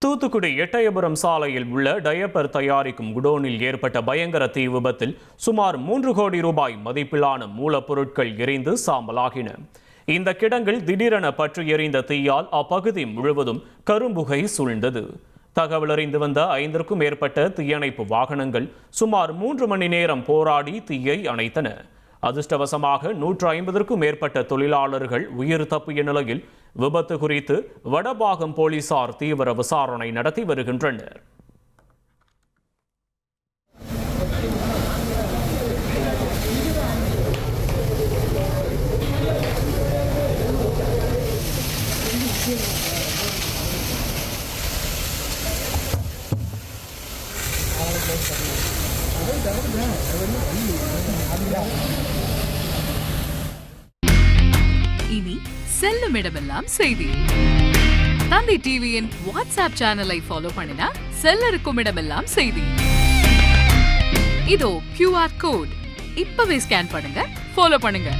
தூத்துக்குடி எட்டயபுரம் சாலையில் உள்ள டயப்பர் தயாரிக்கும் குடோனில் ஏற்பட்ட பயங்கர தீ விபத்தில் சுமார் 3 கோடி ரூபாய் மதிப்பிலான மூலப்பொருட்கள் எரிந்து சாம்பலாகின. இந்த கிடங்கில் திடீரென பற்றி எரிந்த தீயால் அப்பகுதி முழுவதும் கரும்புகை சூழ்ந்தது. தகவலறிந்து வந்த 5க்கும் மேற்பட்ட தீயணைப்பு வாகனங்கள் சுமார் 3 மணி நேரம் போராடி தீயை அணைத்தன. அதிர்ஷ்டவசமாக 150க்கும் மேற்பட்ட தொழிலாளர்கள் உயிர் தப்பிய நிலையில் விபத்து குறித்து வடபாகம் போலீசார் தீவிர விசாரணை நடத்தி வருகின்றனர். இனி செல்லும் இடமெல்லாம் செய்தி. தந்தி டிவியின் வாட்ஸ்அப் சேனலை ஃபாலோ பண்ணினா செல்லருக்கும் இடமெல்லாம் செய்தி. இதோ QR கோட் இப்பவே ஸ்கேன் பண்ணுங்க, ஃபாலோ பண்ணுங்க.